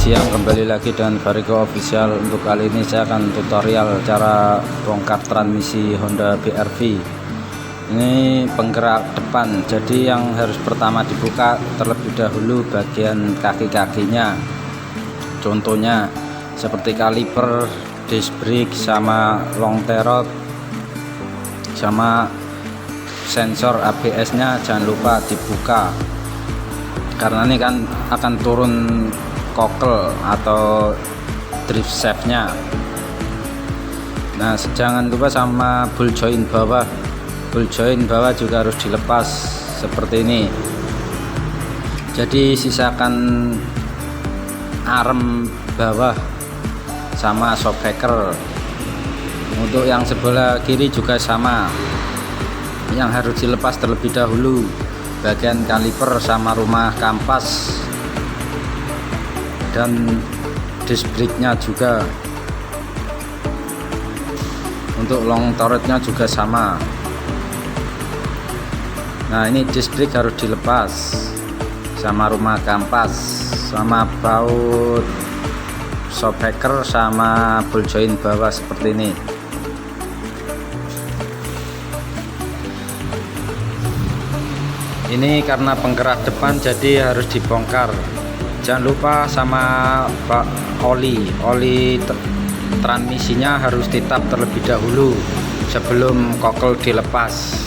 siang, kembali lagi dengan Varigo Official. Untuk kali ini saya akan tutorial cara bongkar transmisi Honda BR-V. Ini penggerak depan, jadi yang harus pertama dibuka terlebih dahulu bagian kaki-kakinya. Contohnya seperti kaliper, disc brake, sama long terot, sama sensor ABS nya jangan lupa dibuka, karena ini kan akan turun kokel atau drift shaft nya. Nah, jangan lupa sama ball joint bawah juga harus dilepas seperti ini. Jadi sisakan arm bawah sama shockbreaker. Untuk yang sebelah kiri juga sama, yang harus dilepas terlebih dahulu bagian kaliper sama rumah kampas dan disc brake nya juga. Untuk long turretnya juga sama. Nah, ini disc brake harus dilepas sama rumah kampas, sama baut shockbreaker sama ball joint bawah seperti ini. Ini karena penggerak depan jadi harus dibongkar. Jangan lupa sama oli transmisinya harus ditap terlebih dahulu sebelum kokel dilepas.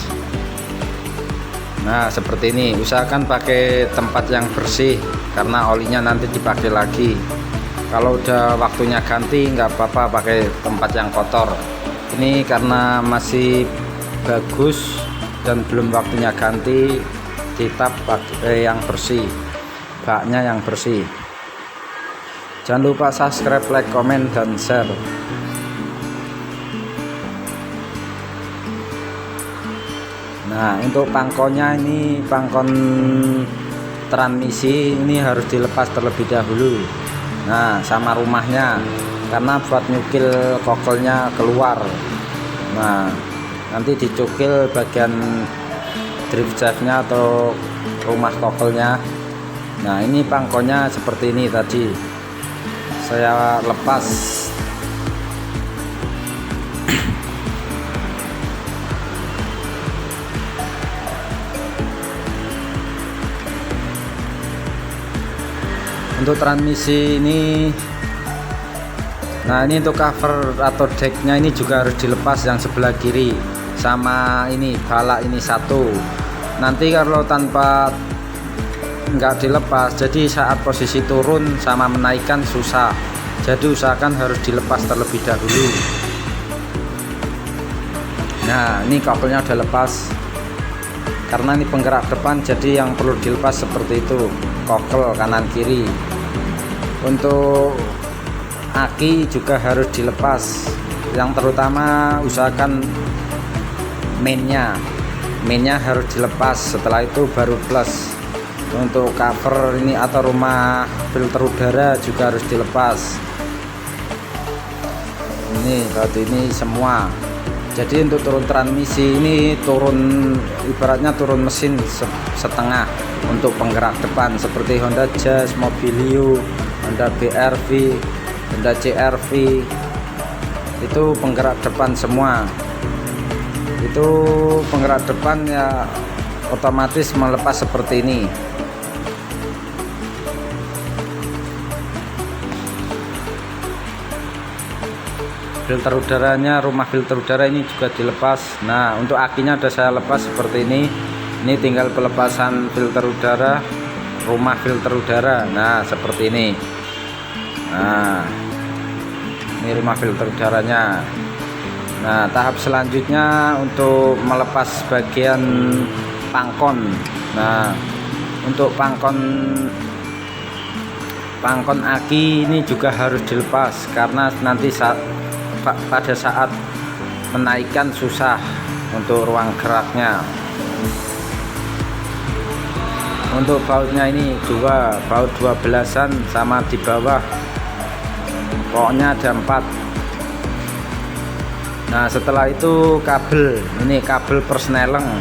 Nah, seperti ini. Usahakan pakai tempat yang bersih karena olinya nanti dipakai lagi. Kalau udah waktunya ganti nggak apa-apa pakai tempat yang kotor. Ini karena masih bagus dan belum waktunya ganti, ditap pakai yang bersih, baknya yang bersih. Jangan lupa subscribe, like, komen, dan share. Nah, untuk pangkonnya, ini pangkon transmisi ini harus dilepas terlebih dahulu. Nah, sama rumahnya, karena buat nyukil kokelnya keluar. Nah, nanti dicukil bagian drift shaft-nya atau rumah kokelnya. Nah, ini pangkonnya seperti ini tadi. Saya lepas. Untuk transmisi ini, nah ini untuk cover atau decknya ini juga harus dilepas yang sebelah kiri. Sama ini balak ini satu. Nanti kalau tanpa nggak dilepas, jadi saat posisi turun sama menaikkan susah. Jadi usahakan harus dilepas terlebih dahulu. Nah, ini kabelnya udah lepas. Karena ini penggerak depan, jadi yang perlu dilepas seperti itu, kokel kanan kiri. Untuk aki juga harus dilepas. Yang terutama usahakan mainnya harus dilepas, setelah itu baru plus. Untuk cover ini atau rumah filter udara juga harus dilepas. Ini berarti ini semua. Jadi untuk turun transmisi ini ibaratnya turun mesin setengah untuk penggerak depan seperti Honda Jazz, Mobilio, Honda BR-V, Honda CR-V, itu penggerak depan semua. Itu penggerak depan ya otomatis melepas seperti ini. Filter udaranya, rumah filter udara ini juga dilepas. Nah, untuk akinya udah saya lepas seperti ini. Ini tinggal pelepasan filter udara, rumah filter udara. Nah, seperti ini. Nah, ini rumah filter udaranya. Nah, tahap selanjutnya untuk melepas bagian pangkon. Nah, untuk pangkon aki ini juga harus dilepas karena nanti pada saat menaikkan susah untuk ruang geraknya. Untuk bautnya ini baut 12-an sama di bawah pokoknya ada 4. Nah, setelah itu kabel persneleng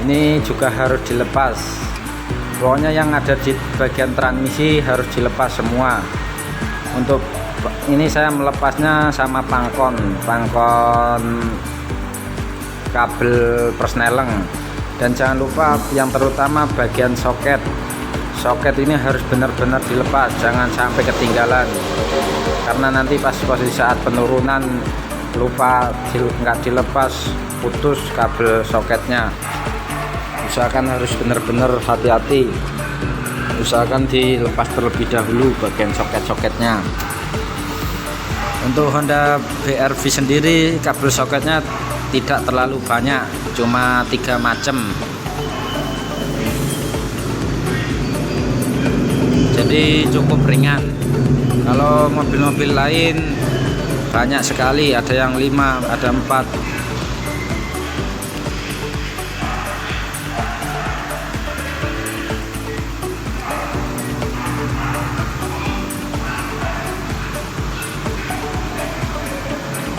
ini juga harus dilepas. Pokoknya yang ada di bagian transmisi harus dilepas semua. Untuk ini saya melepasnya sama pangkon kabel persneleng. Dan jangan lupa yang terutama bagian soket ini harus benar-benar dilepas, jangan sampai ketinggalan, karena nanti pas posisi saat penurunan lupa nggak dilepas, putus kabel soketnya. Usahakan harus benar-benar hati-hati, usahakan dilepas terlebih dahulu bagian soket-soketnya. Untuk Honda BR-V sendiri kabel soketnya tidak terlalu banyak, cuma 3 macam. Jadi cukup ringan. Kalau mobil-mobil lain banyak sekali, ada yang 5, ada 4.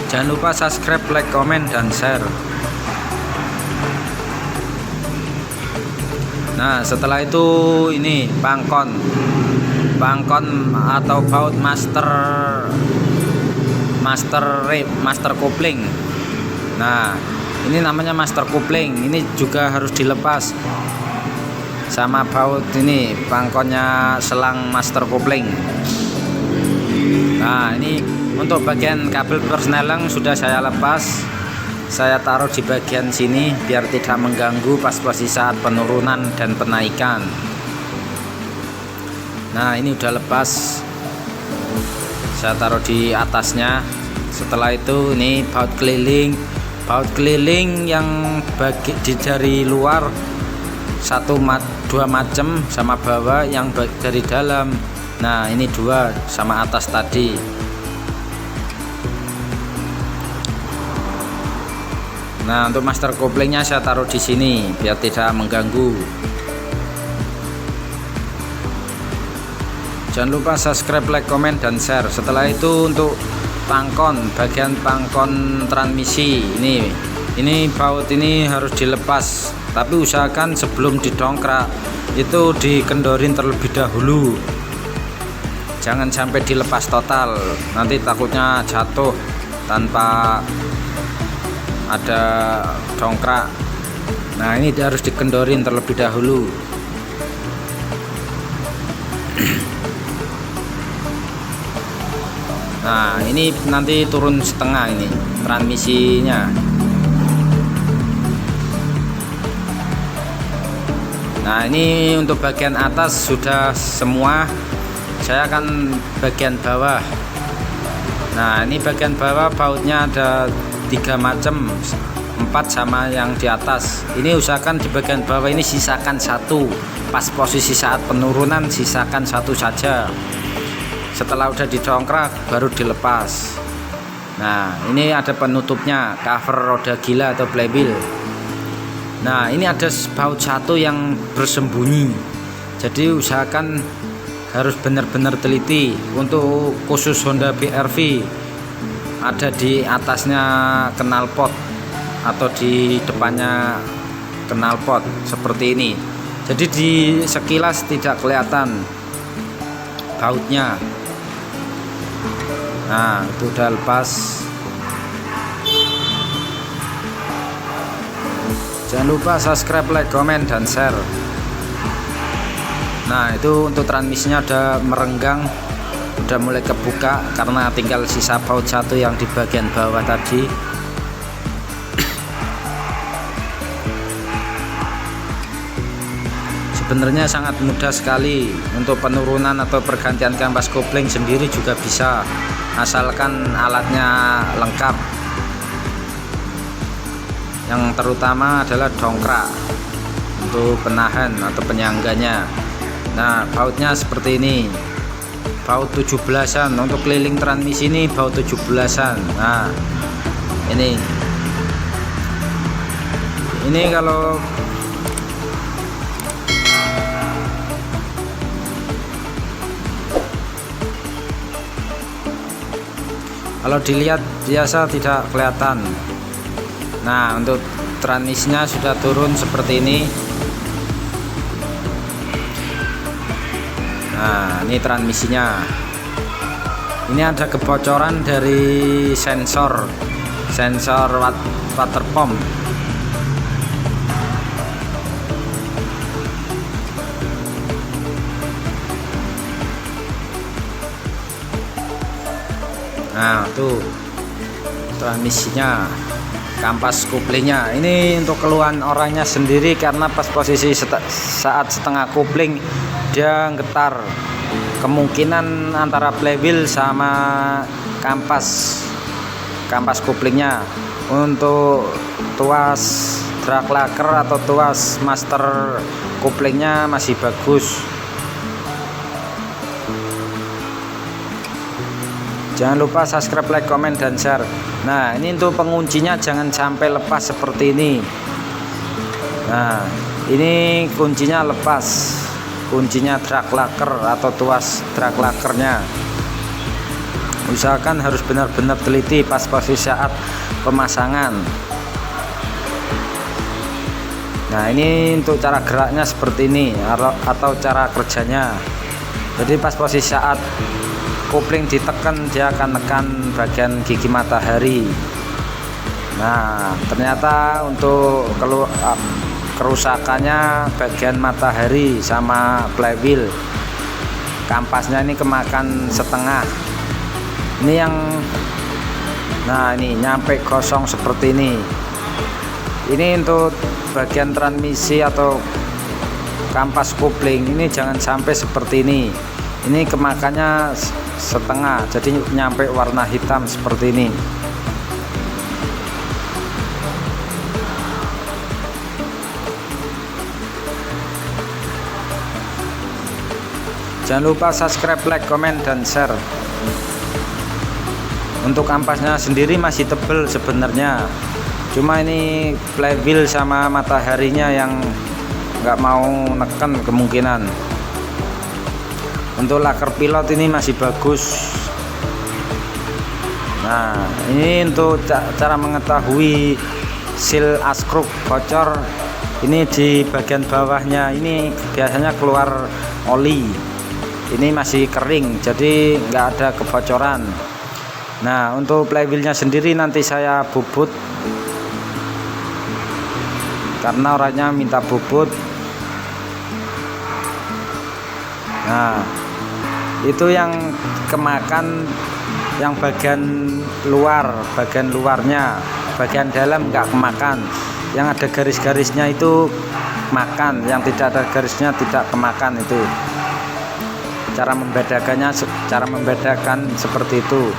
Jangan lupa subscribe, like, komen, dan share. Nah, setelah itu ini pangkon atau baut master kopling. Nah, ini namanya master kopling. Ini juga harus dilepas sama baut ini, pangkonnya selang master kopling. Nah, ini untuk bagian kabel persneleng sudah saya lepas, saya taruh di bagian sini biar tidak mengganggu pas posisi saat penurunan dan penaikan. Nah, ini udah lepas, saya taruh di atasnya. Setelah itu ini baut keliling yang dari luar 2 macam, sama bawah yang dari dalam. Nah, ini 2 sama atas tadi. Nah, untuk master koplingnya saya taruh di sini biar tidak mengganggu. Jangan lupa subscribe, like, komen, dan share. Setelah itu untuk bagian pangkon transmisi ini baut ini harus dilepas, tapi usahakan sebelum didongkrak itu dikendorin terlebih dahulu. Jangan sampai dilepas total, nanti takutnya jatuh tanpa ada dongkrak. Nah, ini harus dikendorin terlebih dahulu. Nah, ini nanti turun setengah ini transmisinya. Nah, ini untuk bagian atas sudah semua. Saya akan bagian bawah. Nah, ini bagian bawah bautnya ada 3 macam, 4 sama yang di atas. Ini usahakan di bagian bawah ini sisakan 1, pas posisi saat penurunan sisakan 1 saja. Setelah udah didongkrak baru dilepas. Nah, ini ada penutupnya, cover roda gila atau playbill. Nah, ini ada baut 1 yang bersembunyi, jadi usahakan harus benar-benar teliti. Untuk khusus Honda BR-V ada di atasnya knalpot atau di depannya knalpot seperti ini, jadi di sekilas tidak kelihatan bautnya. Nah, itu udah lepas. Jangan lupa subscribe, like, komen, dan share. Nah, itu untuk transmisinya udah merenggang, udah mulai kebuka karena tinggal sisa baut 1 yang di bagian bawah tadi. Sebenarnya sangat mudah sekali. Untuk penurunan atau pergantian kampas kopling sendiri juga bisa, asalkan alatnya lengkap. Yang terutama adalah dongkrak untuk penahan atau penyangganya. Nah, bautnya seperti ini, baut 17-an. Untuk keliling transmisi ini baut 17-an. Nah, ini kalau dilihat biasa tidak kelihatan. Nah, untuk transmisinya sudah turun seperti ini. Nah, ini transmisinya. Ini ada kebocoran dari sensor water pump. Nah, tuh transmisinya, kampas kuplingnya. Ini untuk keluhan orangnya sendiri karena pas posisi saat setengah kupling dia getar. Kemungkinan antara flywheel sama kampas kuplingnya. Untuk tuas drag lacquer atau tuas master kuplingnya masih bagus. Jangan lupa subscribe, like, komen, dan share. Nah, ini untuk penguncinya jangan sampai lepas seperti ini. Nah, ini kuncinya lepas, kuncinya drag lacquer atau tuas drag lacquernya. Usahakan harus benar-benar teliti pas posisi saat pemasangan. Nah, ini untuk cara geraknya seperti ini atau cara kerjanya. Jadi pas posisi saat kopling ditekan, dia akan tekan bagian gigi matahari. Nah, ternyata untuk kerusakannya bagian matahari sama flywheel. Kampasnya ini kemakan setengah. Ini yang, nah ini nyampe gosong seperti ini. Ini untuk bagian transmisi atau kampas kopling ini jangan sampai seperti ini. Ini kemakannya setengah, jadi nyampe warna hitam seperti ini. Jangan lupa subscribe, like, komen, dan share. Untuk kampasnya sendiri masih tebal sebenarnya, cuma ini flywheel sama mataharinya yang nggak mau neken kemungkinan. Untuk lacquer pilot ini masih bagus. Nah, ini untuk cara mengetahui seal askruk bocor. Ini di bagian bawahnya ini biasanya keluar oli. Ini masih kering, jadi nggak ada kebocoran. Nah, untuk flywheelnya sendiri nanti saya bubut karena orangnya minta bubut. Nah, itu yang kemakan yang bagian luar, bagian luarnya, bagian dalam nggak kemakan. Yang ada garis-garisnya itu makan, yang tidak ada garisnya tidak kemakan. Itu cara membedakan seperti itu.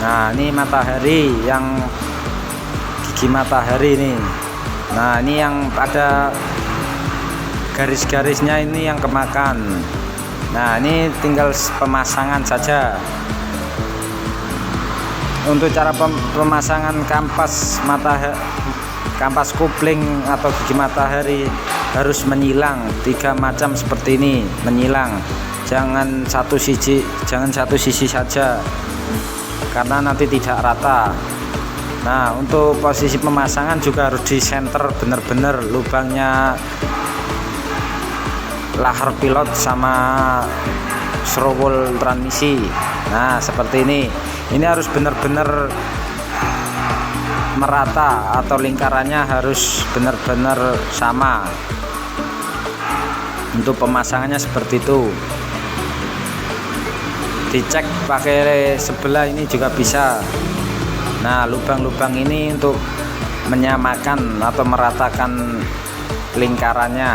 Nah, ini matahari, yang gigi matahari ini. Nah, ini yang ada garis-garisnya ini yang kemakan. Nah, ini tinggal pemasangan saja. Untuk cara pemasangan kampas kupling atau gigi matahari harus menyilang 3 macam seperti ini, menyilang. Jangan satu sisi saja, karena nanti tidak rata. Nah, untuk posisi pemasangan juga harus di center benar-benar lubangnya lahar pilot sama serowol transmisi. Nah, seperti ini. Ini harus benar-benar merata atau lingkarannya harus benar-benar sama. Untuk pemasangannya seperti itu. Dicek pakai sebelah ini juga bisa. Nah, lubang-lubang ini untuk menyamakan atau meratakan lingkarannya.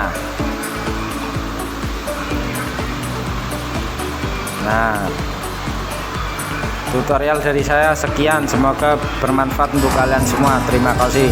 Nah, tutorial dari saya sekian, semoga bermanfaat untuk kalian semua. Terima kasih.